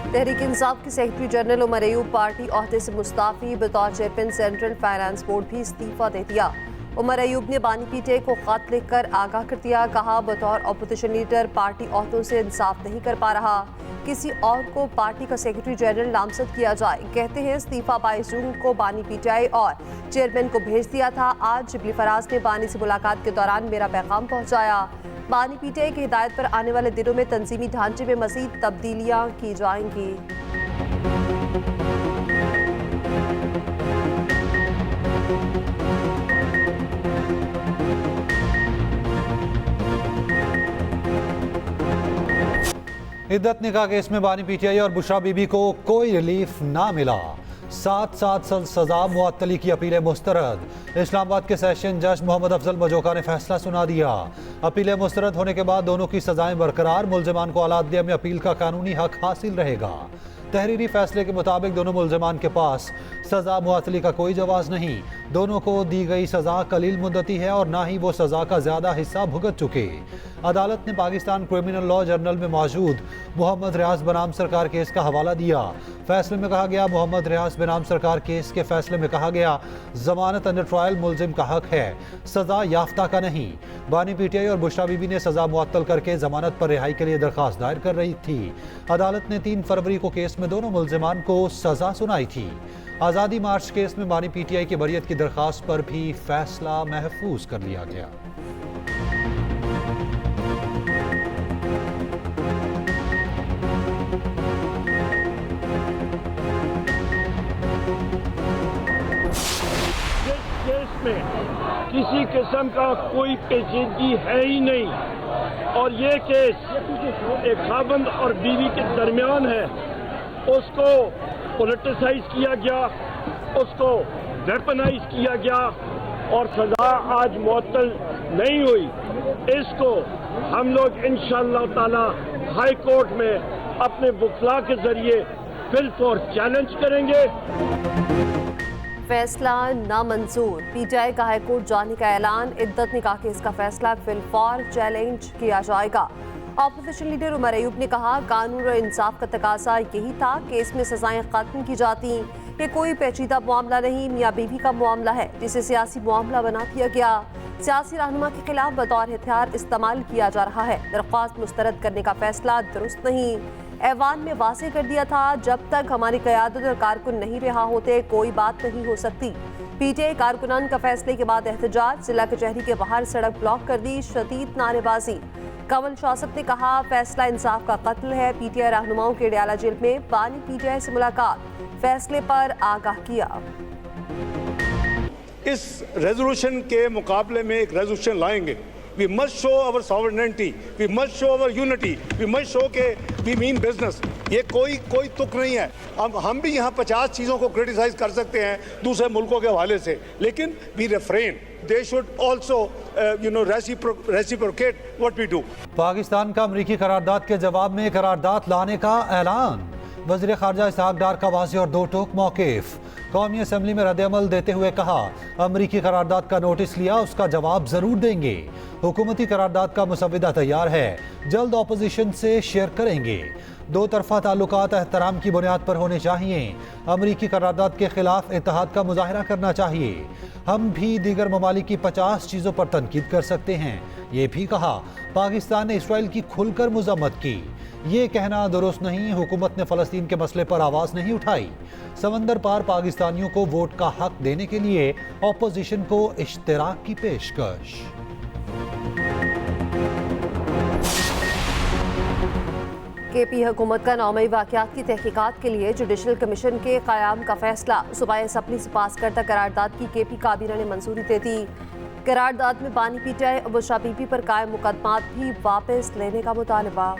तहरीक इंसाफ के secretary general Umar Ayub party ओहदे से मुस्ताफी, बतौर चेयरमैन सेंट्रल फाइनेंस बोर्ड भी इस्तीफा दे दिया। उमर अयूब ने बानी पीटीआई को खत लिखकर आगाह कर दिया। कहा, बतौर अपोजिशन लीडर पार्टी ओहदों से इंसाफ नहीं कर पा रहा, किसी और को पार्टी का सेक्रेटरी जनरल नामजद किया जाए। कहते हैं इस्तीफा 22 जून को बानी पीटीआई और चेयरमैन को भेज दिया था। आज शिबली फराज ने बानी से मुलाकात के दौरान मेरा पैगाम पहुंचाया। बानी पीटीआई की हिदायत पर आने वाले दिनों में तंजीमी ढांचे में मजीद तब्दीलियां की जाएंगी। इद्दत निकाह केस में बानी पीटीआई और बुशरा बीबी को कोई रिलीफ ना मिला। 7 सजा मुअत्तली की अपीलें मुस्तरद। इस्लामाबाद के सेशन जज मोहम्मद अफजल मजोका ने फैसला सुना दिया। अपीलें मुस्तरद होने के बाद दोनों की सजाएं बरकरार। मुल्जिमान को आला अदलिया में अपील का कानूनी हक हासिल रहेगा। तहरीरी फैसले के मुताबिक दोनों मुल्जिमान के पास सजा मुअत्तली का कोई जवाज नहीं। दोनों को दी गई सजा कलील मुद्दती है और ना ही वो सजा का ज्यादा हिस्सा भुगत चुके। अदालत ने पाकिस्तान क्रिमिनल लॉ जर्नल में मौजूद मोहम्मद रियाज बनाम सरकार केस का हवाला दिया। फैसले में कहा गया, मोहम्मद रियाज बनाम सरकार केस के फैसले में कहा गया, जमानत अंडर ट्रायल मुल्जिम का हक है, सजा याफ्ता का नहीं। बानी पीटीआई और बुशरा बीबी ने सजा मुअत्तल करके जमानत पर रिहाई के लिए दरख्वास्त दायर कर रही थी। अदालत ने 3 फरवरी को केस में दोनों मुल्जिमान को सजा सुनाई थी। आज़ादी मार्च केस में बानी पीटीआई की बरियत की दरख्वास्त पर भी फैसला महफूज कर लिया गया। केस में किसी किस्म का कोई पेचीदगी है ही नहीं और ये केस एक खावंद और बीवी के दरमियान है। उसको पॉलिटिसाइज किया गया, उसको वेपनाइज किया गया और सजा आज मुअत्तल नहीं हुई। इसको हम लोग इंशाअल्लाह ताला हाई कोर्ट में अपने वकला के जरिए फिल फॉर चैलेंज करेंगे। फैसला नामंजूर। पीटीआई का हाईकोर्ट जाने का ऐलान। इद्दत निकाह केस का फैसला फिल फॉर चैलेंज किया जाएगा। अपोजिशन लीडर उमर अयूब ने कहा, कानून और इंसाफ का तकाजा यही था, केस में सजाएं खत्म की जाती। ये कोई पेचीदा मामला नहीं, मियाँ बीवी का मामला है जिसे सियासी मामला बना दिया गया। सियासी रहनुमा के खिलाफ बतौर हथियार इस्तेमाल किया जा रहा है। दरख्वास्त मुस्तरद करने का फैसला दुरुस्त नहीं। ऐवान में वाज़ेह कर दिया था, जब तक हमारी क़यादत और कारकुन नहीं रिहा होते कोई बात नहीं हो सकती। पीटीआई कारकुनान का फैसले के बाद एहतजाज। जिला कचहरी के बाहर सड़क ब्लॉक कर दी। शदीद नारेबाजी। कमल शासक ने कहा, फैसला इंसाफ का कत्ल है। पीटीआई रहनुमाओं के डियाला जेल में बानी पीटीआई से मुलाकात। फैसले पर आगाह किया। इस रेजोल्यूशन के मुकाबले में एक रेजोल्यूशन लाएंगे। We must show our sovereignty, we must show our unity, we must show के we mean business। ये कोई तुक नहीं है। अब हम भी यहाँ 50 चीज़ों को क्रिटिसाइज कर सकते हैं दूसरे मुल्कों के हवाले से, लेकिन we refrain। They should also reciprocate what we do। Pakistan का अमरीकी करारदाद के जवाब में करारदाद लाने का ऐलान। वज़ीर ख़ारजा इसहाक डार का वाज़ेह और दो टोक मौक़िफ़। कौमी असम्बली में रद्द-ए-अमल देते हुए कहा, अमरीकी करारदाद का नोटिस लिया, उसका जवाब ज़रूर देंगे। हुकूमती करारदाद का मुसव्विदा तैयार है, जल्द अपोजिशन से शेयर करेंगे। दो तरफा ताल्लुकात एहतराम की बुनियाद पर होने चाहिए। अमरीकी करारदाद के खिलाफ इत्तेहाद का मुजाहरा करना चाहिए। हम भी दीगर ममालिक की 50 चीज़ों पर तनकीद कर सकते हैं। ये भी कहा, पाकिस्तान ने इसराइल की खुलकर मज़म्मत की। ये कहना दुरुस्त नहीं, हुकूमत ने फ़लस्तीन के मसले पर आवाज़ नहीं उठाई। समंदर पार पाकिस्तानियों को वोट का हक देने के लिए अपोजिशन को इश्तिराक की पेशकश। केपी हुकूमत का 9 मई वाक़यात की तहकीकात के लिए जुडिशल कमीशन के क़याम का फैसला। सूबाई असम्बली से पास करता करारदाद की केपी काबीना ने मंजूरी दे दी। करारदाद में बानी पीटीआई और बुशरा बीबी पर कायम मुकदमात भी वापस लेने का मुतालबा।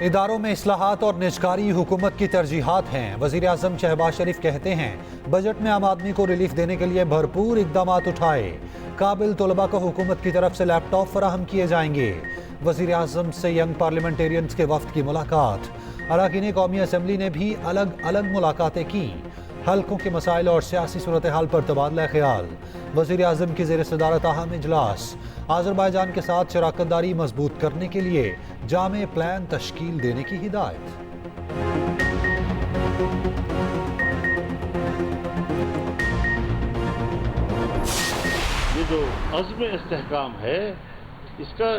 इदारों में इस्लाहात और निजकारी हुकूमत की तरजीहात हैं। वज़ीर आज़म शहबाज शरीफ कहते हैं, बजट में आम आदमी को रिलीफ देने के लिए भरपूर इक़दाम उठाए। काबिल तलबा को हुकूमत की तरफ से लैपटॉप फराहम किए जाएंगे। वज़ीर आज़म से यंग पार्लियामेंटेरियंस के वफ्द की मुलाकात। अरकान कौमी असम्बली ने भी अलग अलग मुलाकातें की। हल्कों के मसाइल और सियासी सूरत हाल पर तबादला ख्याल। वज़ीर आज़म की ज़ेर सदारत अहम इजलास। आज़रबाईजान के साथ शराकत दारी मजबूत करने के लिए जामे प्लान तश्कील देने की हिदायत। ये जो अज़्म इस्तेहकाम है, इसका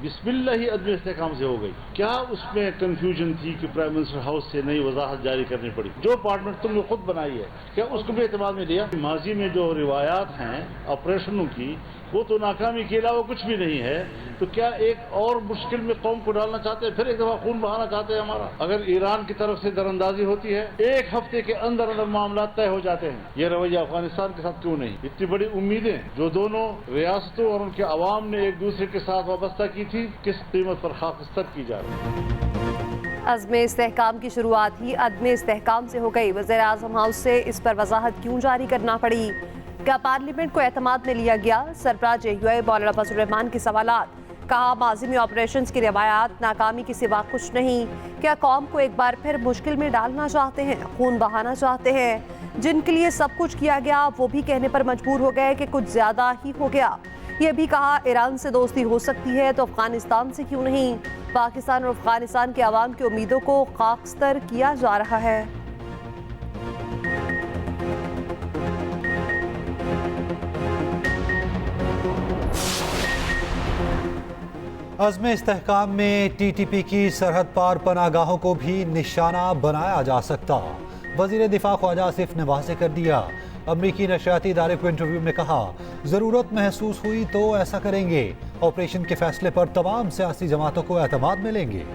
बिस्मिल्लाह ही अदम इस्तेहकाम से हो गई। क्या उसमें कंफ्यूजन थी कि प्राइम मिनिस्टर हाउस से नई वजाहत जारी करनी पड़ी? जो पार्टनर तुमने खुद बनाई है, क्या उसको भी एतमाद में लिया? माजी में जो रिवायात हैं ऑपरेशनों की, वो तो नाकामी के अलावा कुछ भी नहीं है। तो क्या एक और मुश्किल में कौम को डालना चाहते हैं, फिर एक दफा खून बहाना चाहते हैं हमारा? अगर ईरान की तरफ से दरअंदाजी होती है, एक हफ्ते के अंदर अंदर मामला तय हो जाते हैं। ये रवैया अफगानिस्तान के साथ क्यों नहीं? इतनी बड़ी उम्मीदें जो दोनों रियासतों और उनके अवाम ने एक दूसरे के साथ वाबस्ता की थी, किस कीमत पर खाकस्तर की जा रही है? अज़्म इस्तेहकाम की शुरुआत ही अदम इस्तेहकाम से हो गई। वज़ीर आज़म हाउस से इस पर वजाहत क्यों जारी करना पड़ी? क्या पार्लियामेंट को एतमाद में लिया गया? सरबराह JUI मौलाना फजल रहमान के सवालात। कहा माजी में ऑपरेशंस की रिवायात नाकामी के सिवा कुछ नहीं। क्या कौम को एक बार फिर मुश्किल में डालना चाहते हैं, खून बहाना चाहते हैं? जिनके लिए सब कुछ किया गया वो भी कहने पर मजबूर हो गए कि कुछ ज्यादा ही हो गया। ये भी कहा ईरान से दोस्ती हो सकती है तो अफगानिस्तान से क्यों नहीं? पाकिस्तान और अफगानिस्तान के अवाम की उम्मीदों को खाकस्तर किया जा रहा है। अज़्म इस्तेहकाम में TTP की सरहद पार पनागाहों को भी निशाना बनाया जा सकता। वज़ीर दिफा ख्वाजा आसिफ ने वाज़ेह कर दिया। अमरीकी नशरियाती इदारे को इंटरव्यू में कहा, ज़रूरत महसूस हुई तो ऐसा करेंगे। ऑपरेशन के फैसले पर तमाम सियासी जमातों को एतमाद में लेंगे।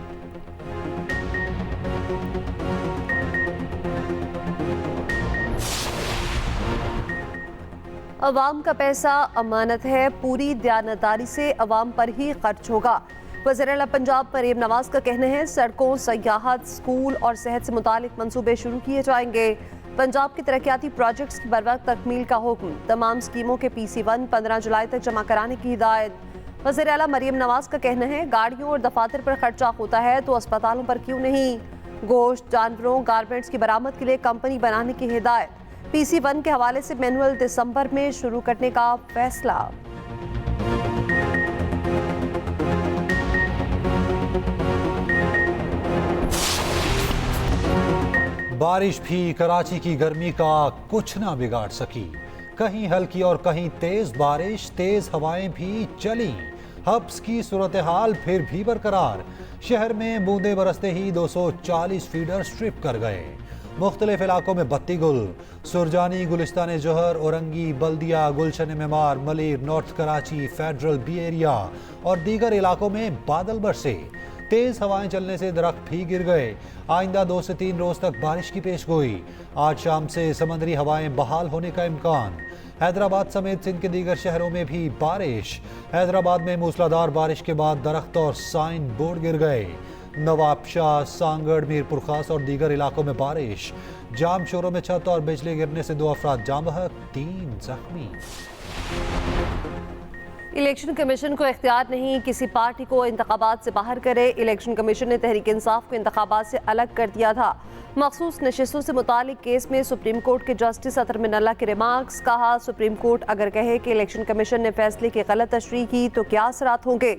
अवाम का पैसा अमानत है, पूरी दयानतदारी से अवाम पर ही खर्च होगा। वज़ीर आला पंजाब मरीम नवाज का कहना है सड़कों, सयाहत, स्कूल और सेहत से मुतालिक मंसूबे शुरू किए जाएंगे। पंजाब के तरक्याती प्रोजेक्ट्स की बरवक्त तकमील का हुक्म। तमाम स्कीमों के PC1 15 जुलाई तक जमा कराने की हिदायत। वज़ीर आला मरीम नवाज का कहना है गाड़ियों और दफातर पर खर्चा होता है तो अस्पतालों पर क्यों नहीं? गोश्त, जानवरों, गारमेंट्स की बरामद के लिए कंपनी बनाने की हिदायत। PC1 के हवाले से मैनुअल दिसंबर में शुरू करने का फैसला। बारिश भी कराची की गर्मी का कुछ ना बिगाड़ सकी। कहीं हल्की और कहीं तेज बारिश, तेज हवाएं भी चली। हब्स की सूरत हाल फिर भी बरकरार। शहर में बूंदे बरसते ही 240 फीडर स्ट्रिप कर गए। मुख्तलिफ इलाकों में बत्ती गुल। Surjani, Gulistan Jauhar, Orangi, Baldia, Gulshan Maymar, Malir, north Karachi, federal B area और दीगर इलाकों में बादल बरसे। तेज हवाएं चलने से दरख्त भी गिर गए। आइंदा 2 से 3 रोज तक बारिश की पेशगोई। आज शाम से समंदरी हवाएं बहाल होने का इम्कान। हैदराबाद समेत सिंध के दीगर शहरों में भी बारिश। हैदराबाद में मूसलाधार बारिश के बाद दरख्त और साइन बोर्ड गिर गए। नवाबशाह, सांगड़, मीरपुर खास और दीगर इलाकों में बारिश। जाम शोरों में छत और बिजली गिरने से 2 अफराद जाँ बहक, 3 जख्मी। इलेक्शन कमीशन को इख्तियार नहीं किसी पार्टी को इंतखाबात से बाहर करे। इलेक्शन कमीशन ने तहरीक इंसाफ को इंतखाबात से अलग कर दिया था। मखसूस नशिस्तों से मुतालिक केस में सुप्रीम कोर्ट के जस्टिस अतर मिनल्ला के रिमार्क्स। कहा सुप्रीम कोर्ट अगर कहे कि इलेक्शन कमीशन ने फैसले की गलत तशरीह की तो क्या असरात होंगे?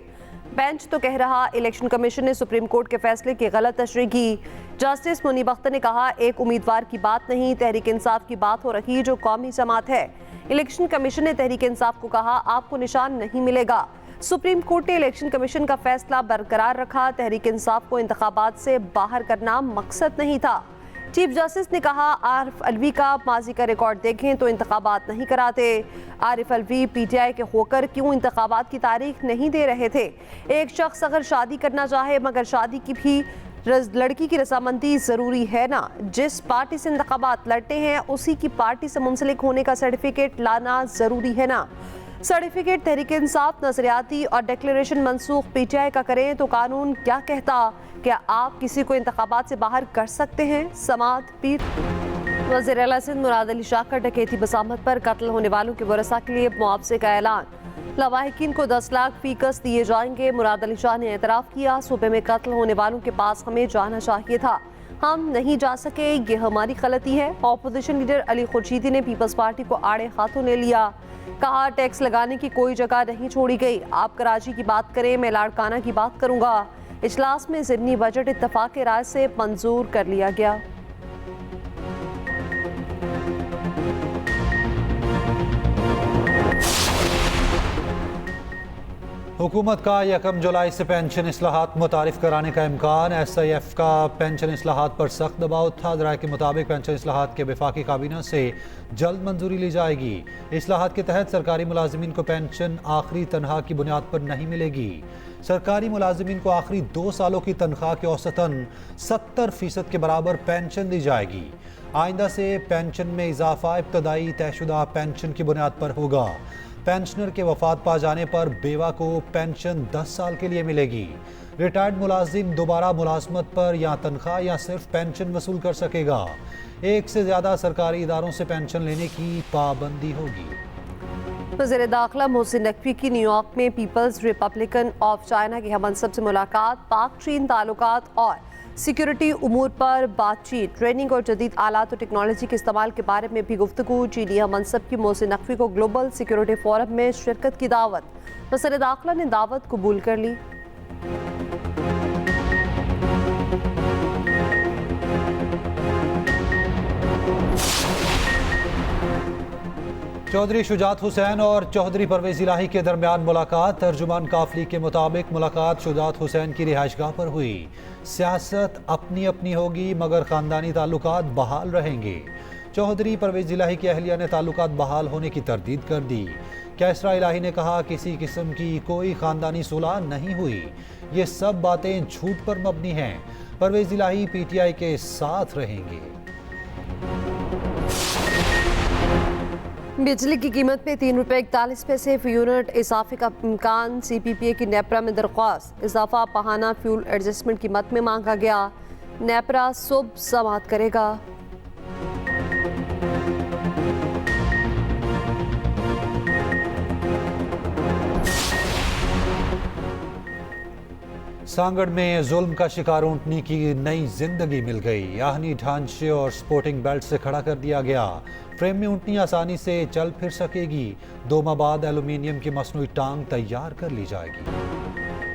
बेंच तो कह रहा इलेक्शन कमीशन ने सुप्रीम कोर्ट के फैसले की गलत तशरीह की। जस्टिस मुनीब अख्तर ने कहा एक उम्मीदवार की बात नहीं, तहरीक इंसाफ की बात हो रही जो कौमी जमात है। इलेक्शन कमीशन ने तहरीक इंसाफ को कहा आपको निशान नहीं मिलेगा। सुप्रीम कोर्ट ने इलेक्शन कमीशन का फैसला बरकरार रखा। तहरीक इंसाफ को इंतखाबात से बाहर करना मकसद नहीं था। चीफ जस्टिस ने कहा आरिफ अलवी का माजी का रिकॉर्ड देखें तो इंतखाबात नहीं कराते। आरिफ अलवी PTI के होकर क्यों इंतखाबात की तारीख नहीं दे रहे थे? एक शख्स अगर शादी करना चाहे मगर शादी की भी लड़की की रजामंदी ज़रूरी है ना। जिस पार्टी से इंतखाबात लड़ते हैं उसी की पार्टी से मुंसलिक होने का सर्टिफिकेट लाना ज़रूरी है ना। सर्टिफिकेट तहरीक इंसाफ, नजरियाती और डिक्लेरेशन मनसूख PTI का करें तो कानून क्या कहता? क्या आप किसी को इंतखाबात से बाहर कर सकते हैं? समात पीर। वज़ीर आला सिंध मुराद अली शाह का डकैती बसामत पर कत्ल होने वालों के वरसा के लिए मुआवजे का ऐलान। लवाहिकीन को 10 लाख फीकस दिए जाएंगे। मुराद अली शाह ने एतराफ़ किया, सूबे में कत्ल होने वालों के पास हमें जाना चाहिए था, हम नहीं जा सके, ये हमारी गलती है। अपोजिशन लीडर अली खुर्शीदी ने पीपल्स पार्टी को आड़े हाथों ले लिया, कहा टैक्स लगाने की कोई जगह नहीं छोड़ी गई। आप कराची की बात करें, मैं लाड़काना की बात करूंगा। इजलास में ज़िमनी बजट इत्तफाक राय से मंजूर कर लिया गया। हुकूमत का 1 जुलाई से पेंशन इस्लाहात मुतारिफ कराने का इम्कान। SIF का पेंशन इस्लाहात पर सख्त दबाव था। राय के मुताबिक पेंशन इस्लाहात के वफाकी काबीना से जल्द मंजूरी ली जाएगी। इस्लाहात के तहत सरकारी मुलाजिमीन को पेंशन आखिरी तनख्वाह की बुनियाद पर नहीं मिलेगी। सरकारी मुलाजिमीन को आखिरी 2 सालों की तनख्वाह के औसतन 70% के बराबर पेंशन दी जाएगी। आइंदा से पेंशन में इजाफा इब्तदाई तयशुदा पेंशन की बुनियाद पर होगा। पेंशनर के वफात पा जाने पर बेवा को पेंशन 10 साल के लिए मिलेगी। रिटायर्ड मुलाजिम दोबारा मुलाजमत पर या तनख्वाह या सिर्फ पेंशन वसूल कर सकेगा। 1 से ज़्यादा सरकारी इदारों से पेंशन लेने की पाबंदी होगी। वज़ीर दाखिला मोहसिन नकवी की न्यूयॉर्क में पीपल्स रिपब्लिकन ऑफ चाइना के हमनसब से मुलाकात, पाक चीन ताल्लुकात और सिक्योरिटी उमूर पर बातचीत, ट्रेनिंग और जदीद आलात और टेक्नोलॉजी के इस्तेमाल के बारे में भी गुफ्तगू। चीनी हमनसब की मोहसिन नकवी को ग्लोबल सिक्योरिटी फोरम में शिरकत की दावत, वज़ीर दाखिला ने दावत कबूल कर ली। चौधरी शुजात हुसैन और चौधरी परवेज इलाही के दरमियान मुलाकात। तर्जुमान काफली के मुताबिक मुलाकात शुजात हुसैन की रिहाइशगाह पर हुई। सियासत अपनी अपनी होगी मगर खानदानी ताल्लुकात बहाल रहेंगे। चौधरी परवेज इलाही की अहलिया ने ताल्लुकात बहाल होने की तरदीद कर दी। कैसरा इलाही ने कहा किसी किस्म की कोई खानदानी सुलह नहीं हुई, ये सब बातें झूठ पर मबनी हैं। परवेज इलाही PTI के साथ रहेंगे। बिजली की कीमत में 3 रुपये 41 पैसे फी यूनिट इजाफे का इम्कान। CPPA की नेपरा में दरख्वास्त, इजाफा पहाना फ्यूल एडजस्टमेंट कीमत में मांगा गया। नेपरा सुबह समाअत करेगा। सांगड़ में जुल्म का शिकार ऊंटनी की नई जिंदगी मिल गई। आहनी ढांचे और स्पोर्टिंग बेल्ट से खड़ा कर दिया गया। फ्रेम में ऊंटनी आसानी से चल फिर सकेगी। 2 माह बाद एल्यूमिनियम की मसनूई टांग तैयार कर ली जाएगी।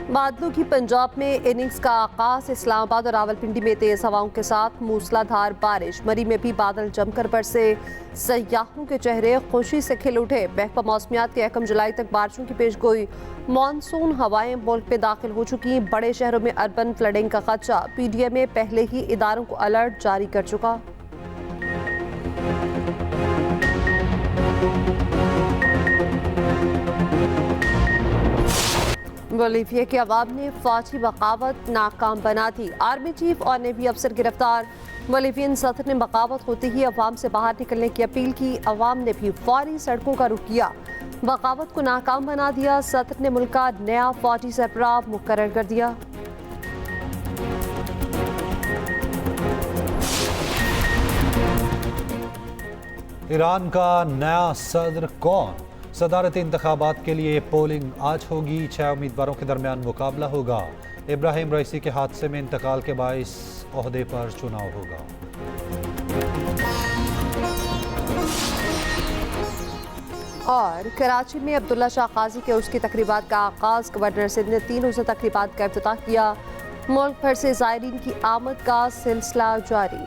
बादलों की पंजाब में इनिंग्स का आगाज। इस्लामाबाद और रावलपिंडी में तेज हवाओं के साथ मूसलाधार बारिश। मरी में भी बादल जमकर बरसे, सयाहों के चेहरे खुशी से खिल उठे। महकमा मौसमियात के 1 जुलाई तक बारिशों की पेशगोई। मानसून हवाएं मुल्क में दाखिल हो चुकी। बड़े शहरों में अर्बन फ्लडिंग का खदशा। PDMA पहले ही इदारों को अलर्ट जारी कर चुका। बोलीविया के अवाम ने फौजी बगावत नाकाम बना दी। आर्मी चीफ और नेवी अफसर गिरफ्तार। बोलीवियन सदर ने बगावत होते ही अवाम से बाहर निकलने की अपील की। अवाम ने भी फौरी सड़कों का रुख किया, बगावत को नाकाम बना दिया। सदर ने मुल्क का नया फौजी सरबराह मुकर्रर कर दिया। ईरान का नया सदर कौन? सदारती इंतखाबात के लिए पोलिंग आज होगी। 6 उम्मीदवारों के दरमियान मुकाबला होगा। इब्राहिम रईसी के हादसे में इंतकाल के बाइस ओहदे पर चुनाव होगा। और कराची में अब्दुल्ला शाह काजी के उसकी तकरीबात का आगाज। गवर्नर सिंध ने 3 रोज़ा तकरीबात का इफ्तिताह किया। मुल्क भर से ज़ायरीन की आमद का सिलसिला जारी।